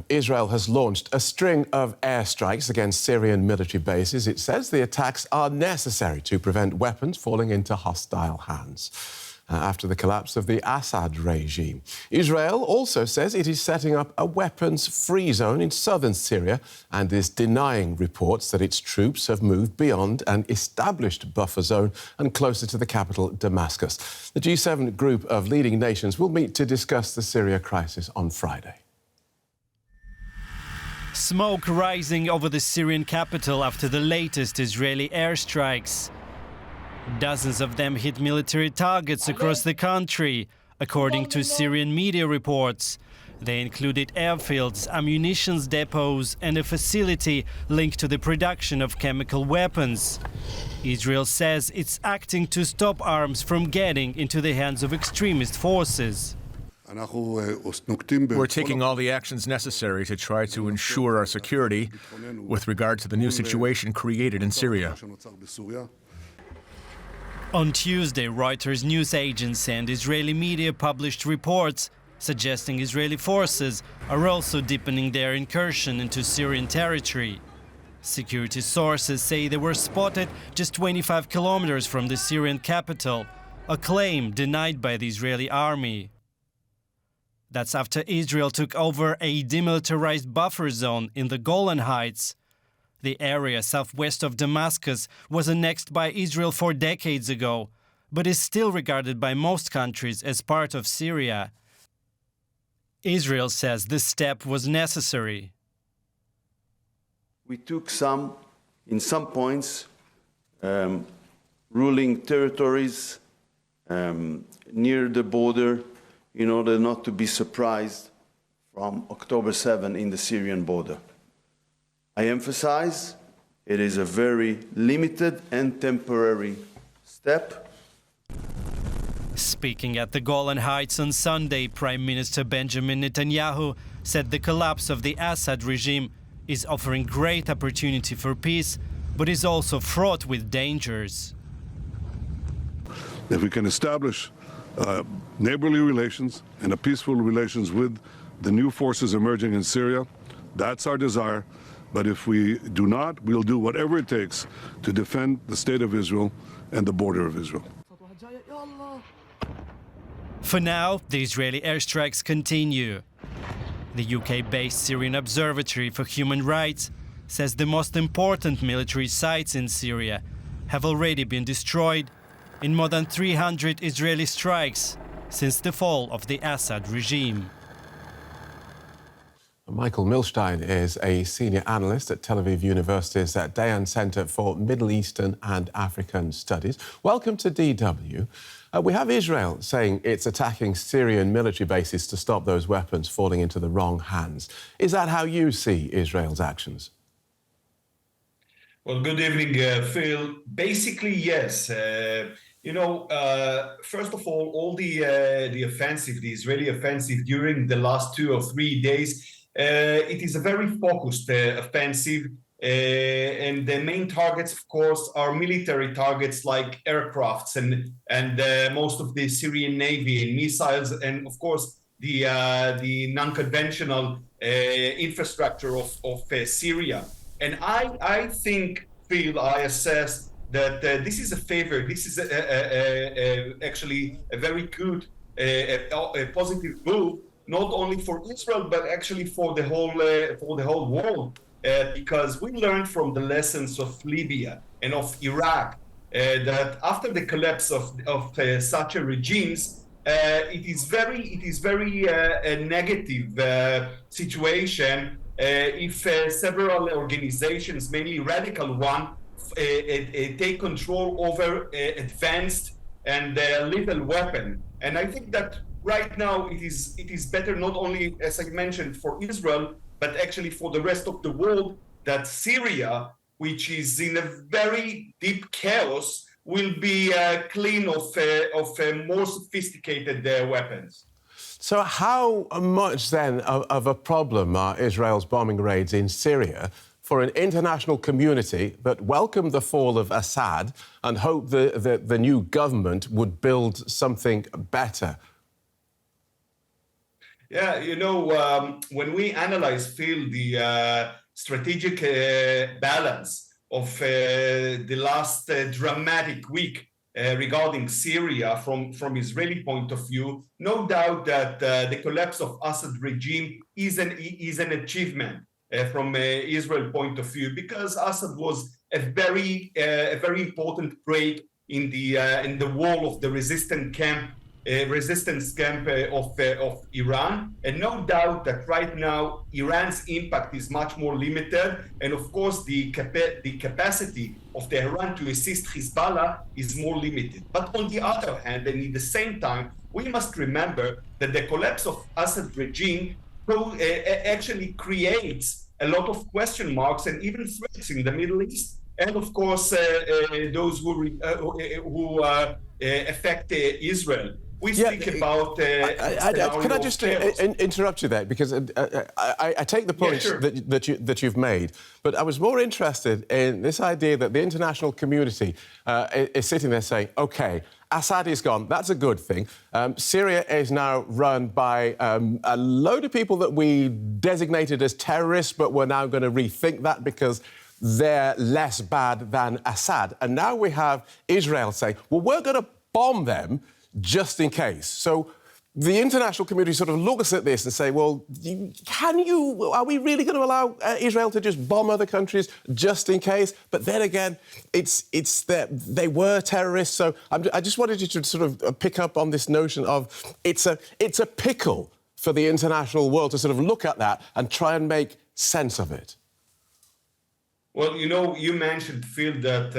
Israel has launched a string of airstrikes against Syrian military bases. It says the attacks are necessary to prevent weapons falling into hostile hands after the collapse of the Assad regime. Israel also says it is setting up a weapons-free zone in southern Syria and is denying reports that its troops have moved beyond an established buffer zone and closer to the capital, Damascus. The G7 group of leading nations will meet to discuss the Syria crisis on Friday. Smoke rising over the Syrian capital after the latest Israeli airstrikes. Dozens of them hit military targets across the country, according to Syrian media reports. They included airfields, ammunition depots and a facility linked to the production of chemical weapons. Israel says it's acting to stop arms from getting into the hands of extremist forces. We're taking all the actions necessary to try to ensure our security with regard to the new situation created in Syria. On Tuesday, Reuters news agency and Israeli media published reports suggesting Israeli forces are also deepening their incursion into Syrian territory. Security sources say they were spotted just 25 kilometers from the Syrian capital, a claim denied by the Israeli army. That's after Israel took over a demilitarized buffer zone in the Golan Heights. The area southwest of Damascus was annexed by Israel 4 decades ago, but is still regarded by most countries as part of Syria. Israel says this step was necessary. We took in some points, ruling territories near the border in order not to be surprised from October 7 in the Syrian border. I emphasize it is a very limited and temporary step. Speaking at the Golan Heights on Sunday, Prime Minister Benjamin Netanyahu said the collapse of the Assad regime is offering great opportunity for peace, but is also fraught with dangers. If we can establish neighborly relations and a peaceful relations with the new forces emerging in Syria, that's our desire. But if we do not, we'll do whatever it takes to defend the state of Israel and the border of Israel. For now, the Israeli airstrikes continue. The UK-based Syrian Observatory for Human Rights says the most important military sites in Syria have already been destroyed in more than 300 Israeli strikes since the fall of the Assad regime. Michael Milshtein is a senior analyst at Tel-Aviv University's Dayan Center for Middle Eastern and African Studies. Welcome to DW. We have Israel saying it's attacking Syrian military bases to stop those weapons falling into the wrong hands. Is that how you see Israel's actions? Well, good evening, Phil. Basically, yes. First of all the offensive, the Israeli offensive during the last 2 or 3 days, it is a very focused offensive, and the main targets, of course, are military targets like aircrafts and most of the Syrian Navy and missiles, and of course the non-conventional infrastructure of Syria. And I think, Phil, I assess that this is a favor. This is actually a very good, a positive move, not only for Israel but actually for the whole world, because we learned from the lessons of Libya and of Iraq that after the collapse of such a regimes, it is very a negative situation if several organizations, mainly radical one, take control over advanced and lethal weapon. And I think that right now it is better not only, as I mentioned, for Israel, but actually for the rest of the world, that Syria, which is in a very deep chaos, will be clean of more sophisticated weapons. So how much then of a problem are Israel's bombing raids in Syria for an international community that welcomed the fall of Assad and hoped the new government would build something better? Yeah, when we analyze, Phil, the strategic balance of the last dramatic week regarding Syria from Israeli point of view, no doubt that the collapse of Assad regime is an achievement from Israel point of view, because Assad was a very important break in the wall of the resistance camp of Iran. And no doubt that right now Iran's impact is much more limited, and of course the capacity of Tehran to assist Hezbollah is more limited. But on the other hand, and at the same time, we must remember that the collapse of Assad regime actually creates a lot of question marks and even threats in the Middle East, and of course those who affect Israel. We speak about. Can I just interrupt you there, because I take the points that you've made, but I was more interested in this idea that the international community is sitting there saying, "OK, Assad is gone. That's a good thing. Syria is now run by a load of people that we designated as terrorists, but we're now going to rethink that because they're less bad than Assad." And now we have Israel saying, "Well, we're going to bomb them just in case." So the international community sort of looks at this and say, well, are we really going to allow Israel to just bomb other countries just in case? But then again, they were terrorists. So I just wanted you to sort of pick up on this notion of it's a pickle for the international world to sort of look at that and try and make sense of it. Well, you mentioned, Phil, that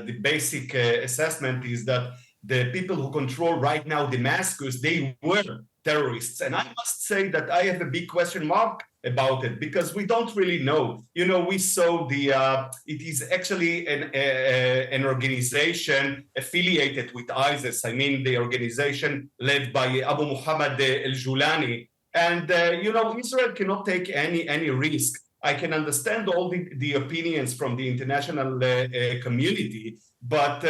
the basic assessment is that the people who control right now Damascus, they were terrorists. And I must say that I have a big question mark about it, because we don't really know. We saw it is actually an organization affiliated with ISIS. I mean, the organization led by Abu Muhammad al-Julani. And, Israel cannot take any risk. I can understand all the opinions from the international community, but,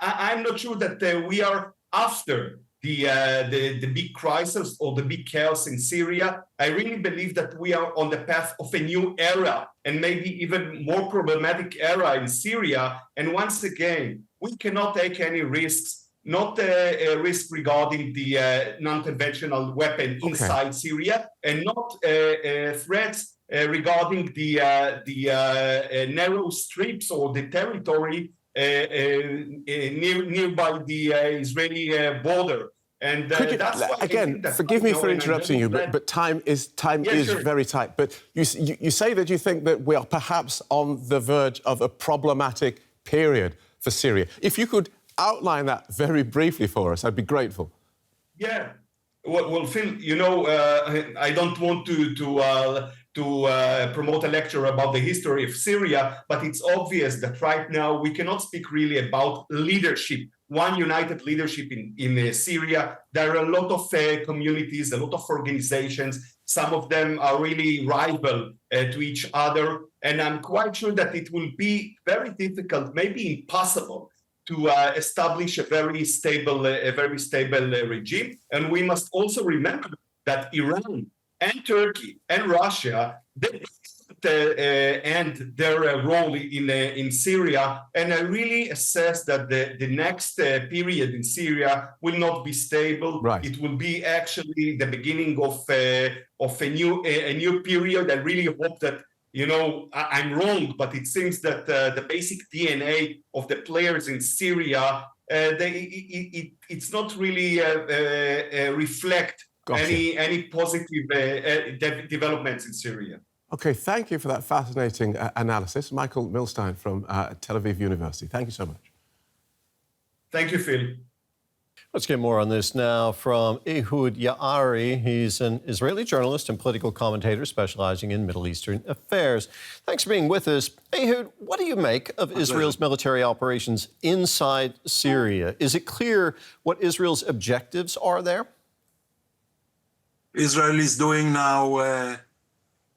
I'm not sure that we are after the big crisis or the big chaos in Syria. I really believe that we are on the path of a new era, and maybe even more problematic era in Syria. And once again, we cannot take any risks, not a risk regarding the non-conventional weapon inside Syria, and not threats regarding the narrow strips or the territory nearby the Israeli border. And that's why again, forgive me for interrupting you, but time is very tight. But you say that you think that we are perhaps on the verge of a problematic period for Syria. If you could outline that very briefly for us, I'd be grateful. Yeah. Well, Phil, I don't want to promote a lecture about the history of Syria, but it's obvious that right now we cannot speak really about leadership, one united leadership in Syria. There are a lot of communities, a lot of organizations. Some of them are really rival to each other. And I'm quite sure that it will be very difficult, maybe impossible, to establish a very stable regime. And we must also remember that Iran and Turkey and Russia, they end their role in Syria. And I really assess that the next period in Syria will not be stable. Right. It will be actually the beginning of a new period. I really hope that, I'm wrong, but it seems that the basic DNA of the players in Syria, it's not really reflect any positive developments in Syria. OK, thank you for that fascinating analysis. Michael Milshtein from Tel-Aviv University. Thank you so much. Thank you, Phil. Let's get more on this now from Ehud Yaari. He's an Israeli journalist and political commentator specializing in Middle Eastern affairs. Thanks for being with us. Ehud, what do you make of Israel's military operations inside Syria? Is it clear what Israel's objectives are there? Israel is doing now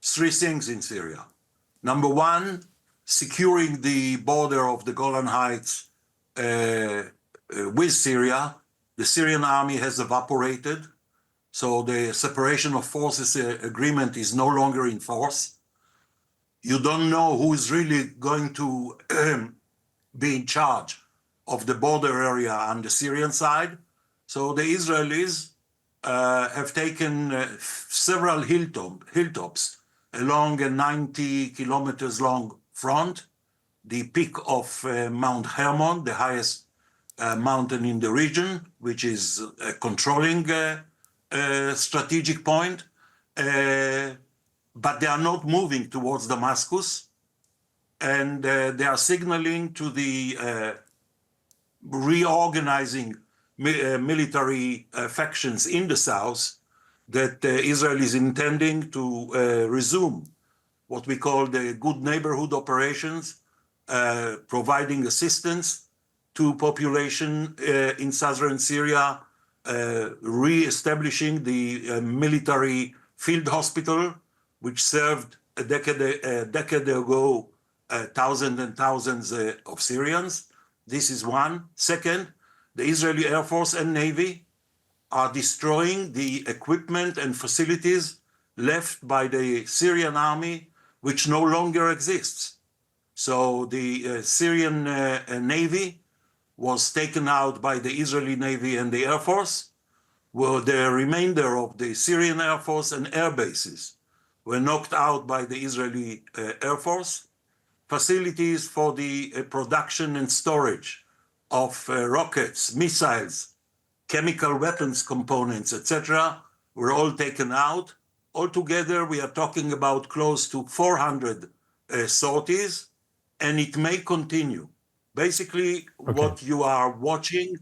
three things in Syria. Number one, securing the border of the Golan Heights with Syria. The Syrian army has evaporated. So the separation of forces agreement is no longer in force. You don't know who is really going to be in charge of the border area on the Syrian side. So the Israelis have taken several hilltops along a 90 kilometers long front, the peak of Mount Hermon, the highest mountain in the region, which is a controlling strategic point. But they are not moving towards Damascus, and they are signaling to the reorganizing military factions in the south that Israel is intending to resume what we call the good neighborhood operations, providing assistance to population in southern Syria, re-establishing the military field hospital, which served a decade ago thousands and thousands of Syrians. This is one. Second, the Israeli Air Force and Navy are destroying the equipment and facilities left by the Syrian army, which no longer exists. So the Syrian Navy was taken out by the Israeli Navy and the Air Force, while the remainder of the Syrian Air Force and air bases were knocked out by the Israeli Air Force. Facilities for the production and storage of rockets, missiles, chemical weapons components, etc., were all taken out. Altogether, we are talking about close to 400 sorties, and it may continue. Basically, what you are watching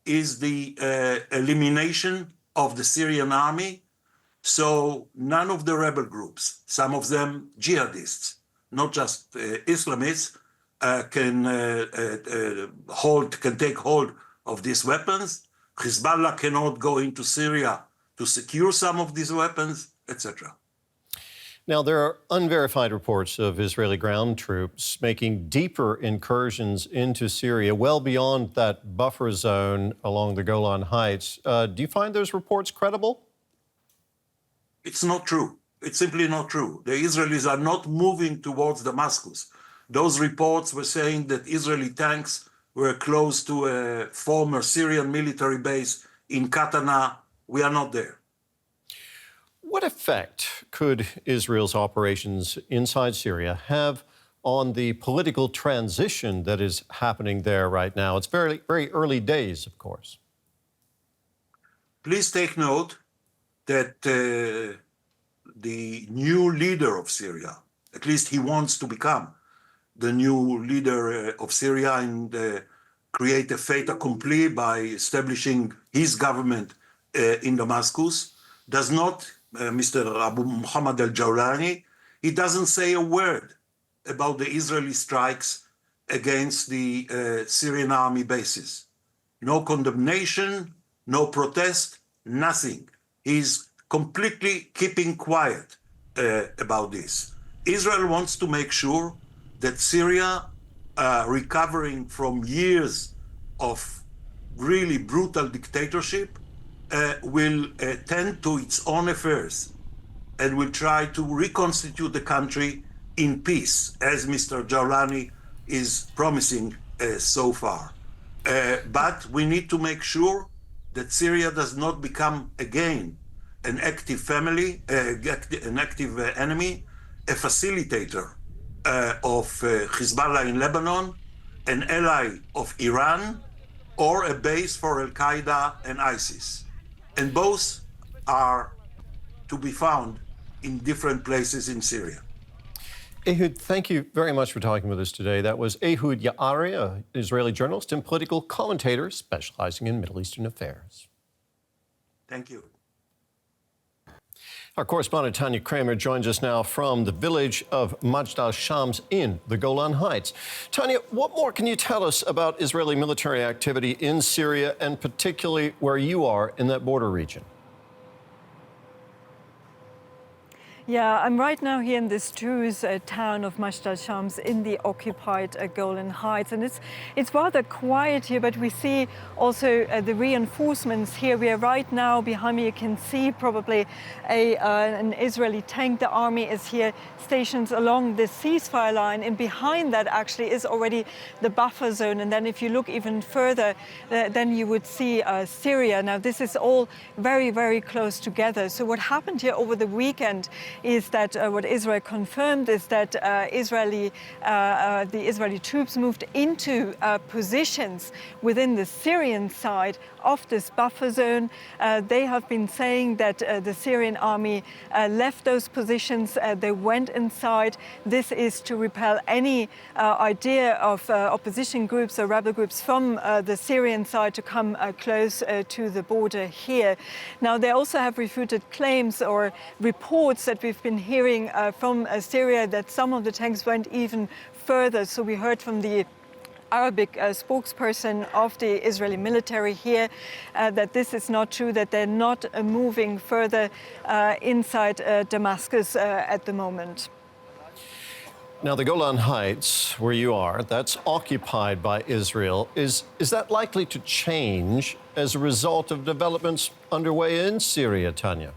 is the elimination of the Syrian army. So none of the rebel groups, some of them jihadists, not just Islamists, can take hold of these weapons. Hezbollah cannot go into Syria to secure some of these weapons, etc. Now, there are unverified reports of Israeli ground troops making deeper incursions into Syria, well beyond that buffer zone along the Golan Heights. Do you find those reports credible? It's not true. It's simply not true. The Israelis are not moving towards Damascus. Those reports were saying that Israeli tanks were close to a former Syrian military base in Katana. We are not there. What effect could Israel's operations inside Syria have on the political transition that is happening there right now? It's very, very early days, of course. Please take note that the new leader of Syria, at least he wants to become the new leader of Syria and create a fait accompli by establishing his government in Damascus, does not, Mr. Abu Muhammad al-Jawlani, he doesn't say a word about the Israeli strikes against the Syrian army bases. No condemnation, no protest, nothing. He's completely keeping quiet about this. Israel wants to make sure that Syria, recovering from years of really brutal dictatorship, will tend to its own affairs and will try to reconstitute the country in peace, as Mr. Jawlani is promising so far. But we need to make sure that Syria does not become again an active enemy, a facilitator of Hezbollah in Lebanon, an ally of Iran, or a base for al-Qaeda and ISIS. And both are to be found in different places in Syria. Ehud, thank you very much for talking with us today. That was Ehud Yaari, an Israeli journalist and political commentator specializing in Middle Eastern affairs. Thank you. Our correspondent Tania Krämer joins us now from the village of Majd al-Shams in the Golan Heights. Tania, what more can you tell us about Israeli military activity in Syria and particularly where you are in that border region? Yeah, I'm right now here in this Druze town of al-Sham in the occupied Golan Heights, and it's rather quiet here, but we see also the reinforcements here. We are right now, behind me you can see probably an Israeli tank. The army is here stationed along the ceasefire line, and behind that actually is already the buffer zone. And then if you look even further, then you would see Syria. Now this is all very, very close together. So what happened here over the weekend is that what Israel confirmed is that the Israeli troops moved into positions within the Syrian side of this buffer zone. They have been saying that the Syrian army left those positions, they went inside. This is to repel any idea of opposition groups or rebel groups from the Syrian side to come close to the border here. Now they also have refuted claims or reports that we've been hearing from Syria that some of the tanks went even further. So we heard from the Arabic spokesperson of the Israeli military here that this is not true, that they're not moving further inside Damascus at the moment. Now, the Golan Heights, where you are, that's occupied by Israel. Is that likely to change as a result of developments underway in Syria, Tania?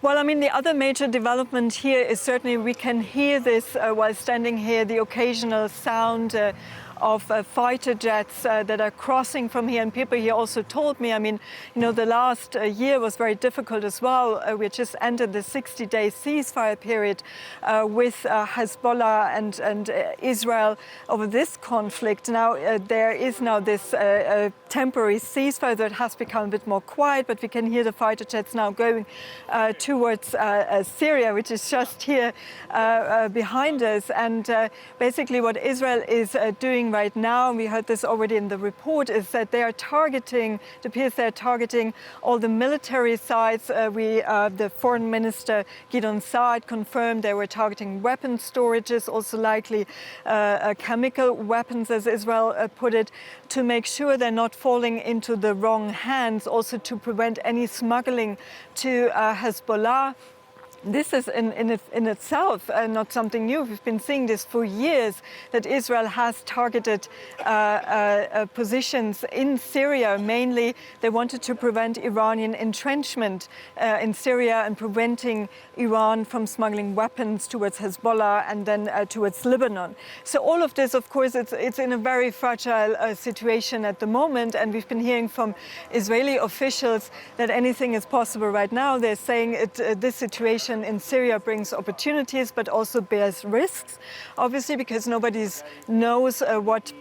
Well, I mean, the other major development here is certainly we can hear this while standing here, the occasional sound of fighter jets that are crossing from here. And people here also told me, I mean, you know, the last year was very difficult as well. We just entered the 60-day ceasefire period with Hezbollah and Israel over this conflict. Now, there is now this temporary ceasefire that has become a bit more quiet, but we can hear the fighter jets now going towards Syria, which is just here behind us. And basically what Israel is doing right now, and we heard this already in the report, is that they are targeting, it appears they're targeting all the military sites. The foreign minister Gideon Saad confirmed they were targeting weapon storages, also likely chemical weapons, as Israel put it, to make sure they're not falling into the wrong hands, also to prevent any smuggling to Hezbollah. This is in itself not something new. We've been seeing this for years, that Israel has targeted positions in Syria. Mainly, they wanted to prevent Iranian entrenchment in Syria and preventing Iran from smuggling weapons towards Hezbollah and then towards Lebanon. So all of this, of course, it's in a very fragile situation at the moment. And we've been hearing from Israeli officials that anything is possible right now. They're saying this situation in Syria brings opportunities, but also bears risks, obviously, because nobody knows what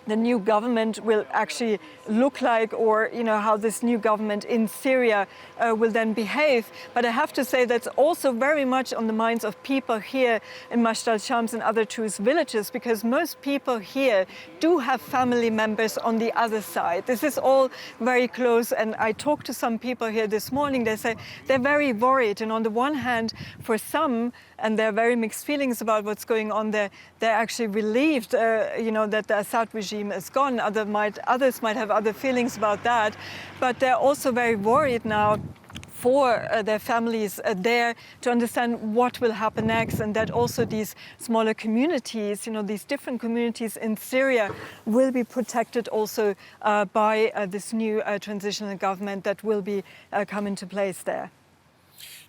the new government will actually look like, or how this new government in Syria will then behave. But I have to say that's also very much on the minds of people here in al-Sham and other Druze villages, because most people here do have family members on the other side. This is all very close, and I talked to some people here this morning. They say they're very worried, and on the one hand, for some, and there are very mixed feelings about what's going on there, they're actually relieved, that the Assad regime is gone. Others might have other feelings about that, but they're also very worried now for their families there, to understand what will happen next, and that also these smaller communities, these different communities in Syria, will be protected also by this new transitional government that will be come into place there.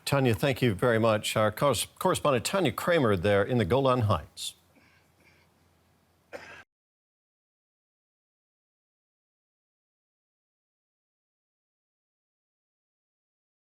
Tania, thank you very much. Our correspondent Tania Krämer there in the Golan Heights.